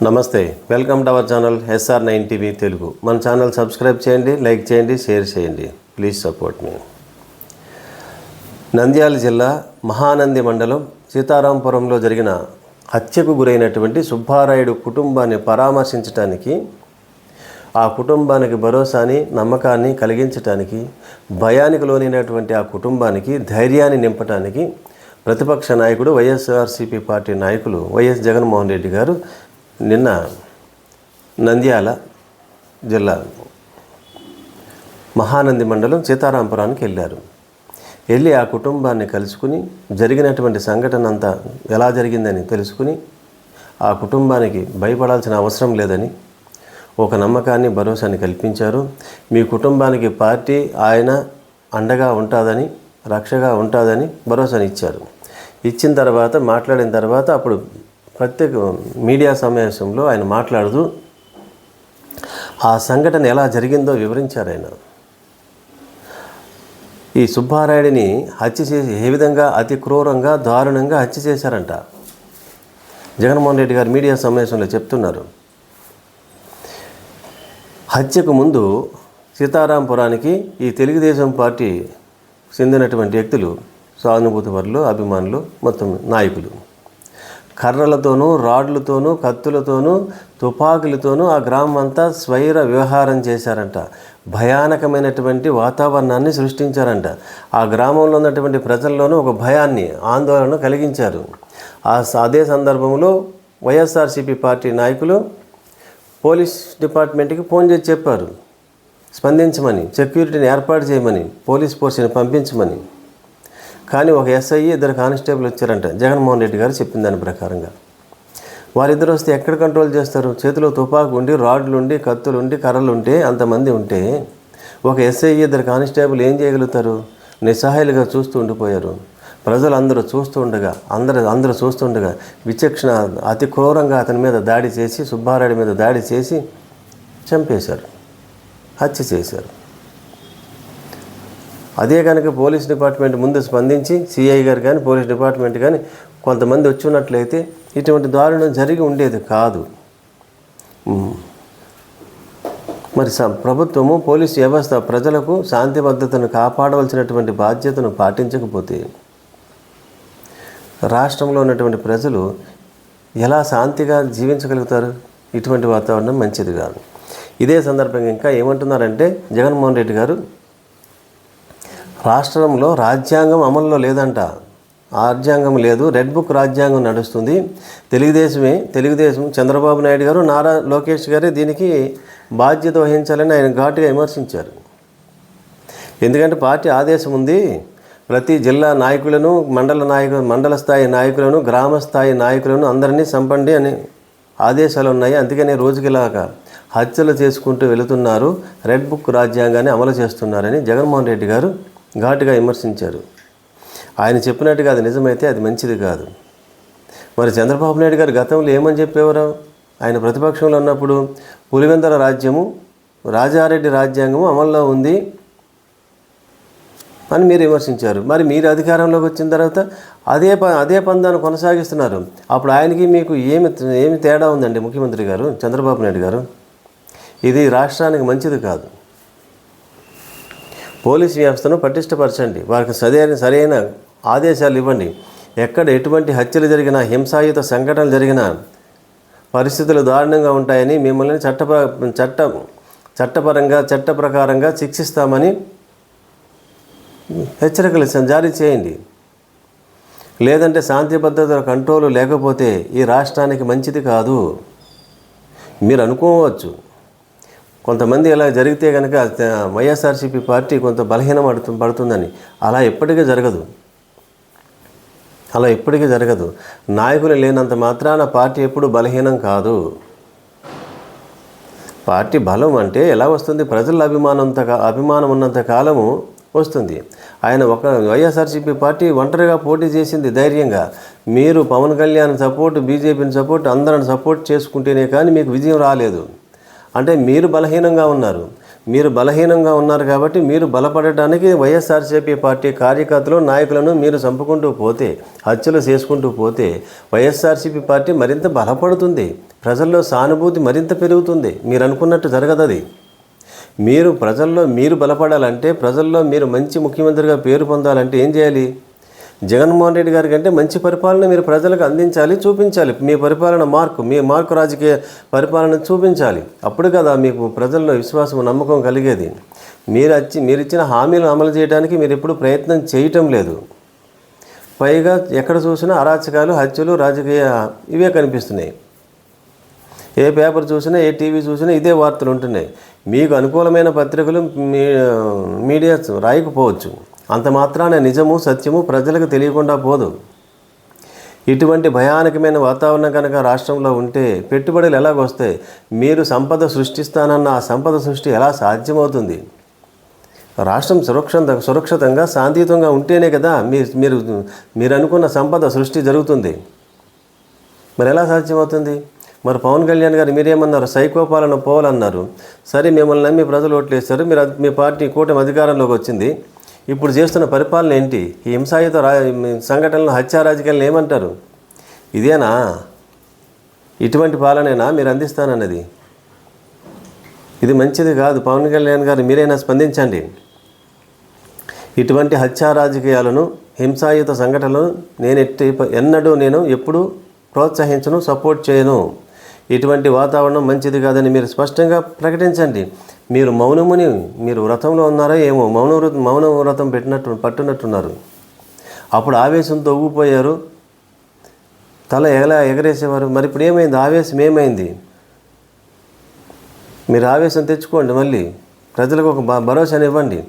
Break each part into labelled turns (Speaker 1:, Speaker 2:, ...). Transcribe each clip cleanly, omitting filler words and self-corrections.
Speaker 1: నమస్తే, welcome to our channel SR9 TV Telugu. మన channel subscribe చేయండి, లైక్ చేయండి, షేర్ చేయండి. ప్లీజ్ సపోర్ట్ మీ. నంద్యాల జిల్లా మహానంది మండలం సీతారాంపురంలో జరిగిన హత్యకు గురైనటువంటి సుబ్బారాయుడు కుటుంబాన్ని పరామర్శించడానికి, ఆ కుటుంబానికి భరోసాని నమ్మకాన్ని కలిగించడానికి, భయానికి లోనైనటువంటి ఆ కుటుంబానికి ధైర్యాన్ని నింపడానికి ప్రతిపక్ష నాయకుడు వైఎస్ఆర్సీపీ పార్టీ నాయకులు వైఎస్ జగన్మోహన్ రెడ్డి గారు నిన్న నంద్యాల జిల్లా మహానంది మండలం సీతారాంపురానికి వెళ్ళి ఆ కుటుంబాన్ని కలుసుకుని జరిగినటువంటి సంఘటన అంతా ఎలా జరిగిందని తెలుసుకుని ఆ కుటుంబానికి భయపడాల్సిన అవసరం లేదని ఒక నమ్మకాన్ని భరోసాని కల్పించారు. మీ కుటుంబానికి పార్టీ ఆయన అండగా ఉంటుందని, రక్షగా ఉంటుందని భరోసాని ఇచ్చారు. ఇచ్చిన తర్వాత మాట్లాడిన తర్వాత అప్పుడు ప్రత్యేక మీడియా సమావేశంలో ఆయన మాట్లాడుతూ ఆ సంఘటన ఎలా జరిగిందో వివరించారు. ఆయన ఈ సుబ్బారాయుడిని హత్య చేసి ఏ విధంగా అతి క్రూరంగా దారుణంగా హత్య చేశారంట జగన్మోహన్ రెడ్డి గారు మీడియా సమావేశంలో చెప్తున్నారు. హత్యకు ముందు సీతారాంపురానికి ఈ తెలుగుదేశం పార్టీ చెందినటువంటి వ్యక్తులు, సానుభూతి పరులు, అభిమానులు, మొత్తం నాయకులు కర్రలతోనూ, రాడ్లతోనూ, కత్తులతోనూ, తుపాకులతోనూ ఆ గ్రామం అంతా స్వైర వ్యవహారం చేశారంట. భయానకమైనటువంటి వాతావరణాన్ని సృష్టించారంట. ఆ గ్రామంలో ఉన్నటువంటి ప్రజల్లోనూ ఒక భయాన్ని, ఆందోళన కలిగించారు. అదే సందర్భంలో వైఎస్ఆర్సీపీ పార్టీ నాయకులు పోలీస్ డిపార్ట్మెంట్కి ఫోన్ చేసి చెప్పారు, స్పందించమని, సెక్యూరిటీని ఏర్పాటు చేయమని, పోలీస్ ఫోర్స్ని పంపించమని. కానీ ఒక SI, 2 కానిస్టేబుల్ వచ్చారంట జగన్మోహన్ రెడ్డి గారు చెప్పిన దాని ప్రకారంగా. వారిద్దరు వస్తే ఎక్కడ కంట్రోల్ చేస్తారు? చేతిలో తుపాకు ఉండి, రాడ్లు ఉండి, కత్తులు ఉండి, కర్రలు ఉంటే, అంతమంది ఉంటే ఒక SI, 2 కానిస్టేబుల్ ఏం చేయగలుగుతారు? నిస్సహాయాలుగా చూస్తూ ఉండిపోయారు. ప్రజలు అందరూ చూస్తుండగా విచక్షణ అతి క్రూరంగా అతని మీద దాడి చేసి, సుబ్బారాయుడి మీద దాడి చేసి చంపేశారు, హత్య చేశారు. అదే కనుక పోలీస్ డిపార్ట్మెంట్ ముందు స్పందించి సిఐ గారు కానీ, పోలీస్ డిపార్ట్మెంట్ కానీ కొంతమంది వచ్చి ఉన్నట్లయితే ఇటువంటి దారుణం జరిగి ఉండేది కాదు. మరి ప్రభుత్వము, పోలీసు వ్యవస్థ ప్రజలకు శాంతి భద్రతను కాపాడవలసినటువంటి బాధ్యతను పాటించకపోతే రాష్ట్రంలో ఉన్నటువంటి ప్రజలు ఎలా శాంతిగా జీవించగలుగుతారు? ఇటువంటి వాతావరణం మంచిది కాదు. ఇదే సందర్భంగా ఇంకా ఏమంటున్నారంటే జగన్మోహన్ రెడ్డి గారు, రాష్ట్రంలో రాజ్యాంగం అమల్లో లేదంట. రాజ్యాంగం లేదు, రెడ్ బుక్ రాజ్యాంగం నడుస్తుంది. తెలుగుదేశం చంద్రబాబు నాయుడు గారు, నారా లోకేష్ గారే దీనికి బాధ్యత వహించాలని ఆయన ఘాటుగా విమర్శించారు. ఎందుకంటే పార్టీ ఆదేశం ఉంది, ప్రతి జిల్లా నాయకులను, మండల స్థాయి నాయకులను, గ్రామ స్థాయి నాయకులను అందరినీ చంపండి అని ఆదేశాలు ఉన్నాయి. అందుకని రోజుకిలాగా హత్యలు చేసుకుంటూ వెళుతున్నారు, రెడ్ బుక్ రాజ్యాంగాన్ని అమలు చేస్తున్నారని జగన్మోహన్ రెడ్డి గారు ఘాటుగా విమర్శించారు. ఆయన చెప్పినట్టుగా అది నిజమైతే అది మంచిది కాదు. మరి చంద్రబాబు నాయుడు గారు గతంలో ఏమని చెప్పేవారు? ఆయన ప్రతిపక్షంలో ఉన్నప్పుడు పులివెందల రాజ్యము, రాజారెడ్డి రాజ్యాంగము అమల్లో ఉంది అని మీరు విమర్శించారు. మరి మీరు అధికారంలోకి వచ్చిన తర్వాత అదే పందాన్ని కొనసాగిస్తున్నారు. అప్పుడు ఆయనకి మీకు ఏమి తేడా ఉందండి? ముఖ్యమంత్రి గారు చంద్రబాబు నాయుడు గారు, ఇది రాష్ట్రానికి మంచిది కాదు. పోలీస్ వ్యవస్థను పటిష్టపరచండి, వారికి సరైన ఆదేశాలు ఇవ్వండి. ఎక్కడ ఎటువంటి హత్యలు జరిగినా, హింసాయుత సంఘటనలు జరిగినా పరిస్థితులు దారుణంగా ఉంటాయని మిమ్మల్ని చట్ట ప్రకారంగా శిక్షిస్తామని హెచ్చరికలు జారీ చేయండి. లేదంటే శాంతి భద్రతల కంట్రోలు లేకపోతే ఈ రాష్ట్రానికి మంచిది కాదు. మీరు అనుకోవచ్చు, కొంతమంది ఇలా జరిగితే కనుక వైఎస్ఆర్సీపీ పార్టీ కొంత బలహీనం పడుతుందని. అలా ఎప్పటికీ జరగదు. నాయకులు లేనంత మాత్రాన పార్టీ ఎప్పుడు బలహీనం కాదు. పార్టీ బలం అంటే ఎలా వస్తుంది? ప్రజల అభిమానం ఉన్నంత కాలము వస్తుంది. ఆయన వైఎస్ఆర్సీపీ పార్టీ ఒంటరిగా పోటీ చేసింది ధైర్యంగా. మీరు పవన్ కళ్యాణ్ సపోర్ట్, బీజేపీని సపోర్ట్, అందరిని సపోర్ట్ చేసుకుంటేనే కానీ మీకు విజయం రాలేదు. అంటే మీరు బలహీనంగా ఉన్నారు. మీరు బలహీనంగా ఉన్నారు కాబట్టి మీరు బలపడటానికి వైఎస్ఆర్సీపీ పార్టీ కార్యకర్తలు నాయకులను మీరు చంపుకుంటూ పోతే, హత్యలు చేసుకుంటూ పోతే వైఎస్ఆర్సీపీ పార్టీ మరింత బలపడుతుంది, ప్రజల్లో సానుభూతి మరింత పెరుగుతుంది. మీరు అనుకున్నట్టు జరగదది. మీరు ప్రజల్లో మీరు బలపడాలంటే, ప్రజల్లో మీరు మంచి ముఖ్యమంత్రిగా పేరు పొందాలంటే ఏం చేయాలి? జగన్మోహన్ రెడ్డి గారి కంటే మంచి పరిపాలన మీరు ప్రజలకు అందించాలి, చూపించాలి. మీ పరిపాలన మీ మార్కు రాజకీయ పరిపాలన చూపించాలి. అప్పుడు కదా మీకు ప్రజల్లో విశ్వాసం, నమ్మకం కలిగేది. మీరు ఇచ్చిన హామీలను అమలు చేయడానికి మీరు ఎప్పుడు ప్రయత్నం చేయటం లేదు. పైగా ఎక్కడ చూసినా అరాచకాలు, హత్యలు, రాజకీయ ఇవే కనిపిస్తున్నాయి. ఏ పేపర్ చూసినా, ఏ టీవీ చూసినా ఇదే వార్తలు ఉంటున్నాయి. మీకు అనుకూలమైన పత్రికలు మీడియా రాయకపోవచ్చు, అంత మాత్రాన నిజము, సత్యము ప్రజలకు తెలియకుండా పోదు. ఇటువంటి భయానకమైన వాతావరణం కనుక రాష్ట్రంలో ఉంటే పెట్టుబడులు ఎలాగొస్తాయి? మీరు సంపద సృష్టిస్తానన్న ఆ సంపద సృష్టి ఎలా సాధ్యమవుతుంది? రాష్ట్రం సురక్షితంగా, శాంతియుతంగా ఉంటేనే కదా మీరు అనుకున్న సంపద సృష్టి జరుగుతుంది. మరి ఎలా సాధ్యమవుతుంది? మరి పవన్ కళ్యాణ్ గారు మీరేమన్నారు? సైకోపాలన పోవాలన్నారు. సరే, మిమ్మల్ని నమ్మి ప్రజలు ఓట్లు వేస్తారు. మీ పార్టీ కూటమి అధికారంలోకి వచ్చింది. ఇప్పుడు చేస్తున్న పరిపాలన ఏంటి? ఈ హింసాయుత సంఘటనలు, హత్యా రాజకీయాలను ఏమంటారు? ఇదేనా? ఇటువంటి పాలనేనా మీరు అందిస్తానన్నది? ఇది మంచిది కాదు. పవన్ కళ్యాణ్ గారు మీరైనా స్పందించండి. ఇటువంటి హత్యా రాజకీయాలను, హింసాయుత సంఘటనలను నేను ఎప్పుడు ప్రోత్సహించను, సపోర్ట్ చేయను. ఇటువంటి వాతావరణం మంచిది కాదని మీరు స్పష్టంగా ప్రకటించండి. మీరు వ్రతంలో ఉన్నారో ఏమో, మౌన వ్రతం పట్టునట్టున్నారు. అప్పుడు ఆవేశంతో ఊగిపోయారు, తల ఎగరేసేవారు. మరి ఇప్పుడు ఏమైంది? ఆవేశం ఏమైంది? మీరు ఆవేశం తెచ్చుకోండి. మళ్ళీ ప్రజలకు ఒక భరోసానివ్వండి.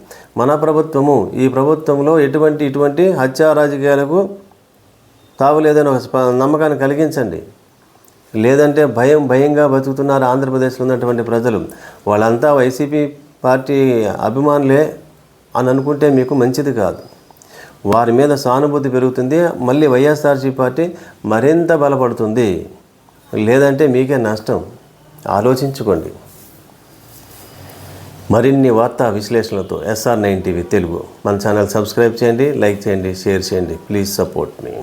Speaker 1: మన ప్రభుత్వము, ఈ ప్రభుత్వంలో ఇటువంటి హత్యా రాజకీయాలకు తావులేదని ఒక నమ్మకాన్ని కలిగించండి. లేదంటే భయంగా బతుకుతున్నారు ఆంధ్రప్రదేశ్లో ఉన్నటువంటి ప్రజలు. వాళ్ళంతా వైసీపీ పార్టీ అభిమానులే అని అనుకుంటే మీకు మంచిది కాదు. వారి మీద సానుభూతి పెరుగుతుంది. మళ్ళీ వైఎస్ఆర్సీపీ పార్టీ మరింత బలపడుతుంది. లేదంటే మీకే నష్టం. ఆలోచించుకోండి. మరిన్ని వార్తా విశ్లేషణలతో SR9 టీవీ తెలుగు మన ఛానల్ సబ్స్క్రైబ్ చేయండి, లైక్ చేయండి, షేర్ చేయండి. Please support me.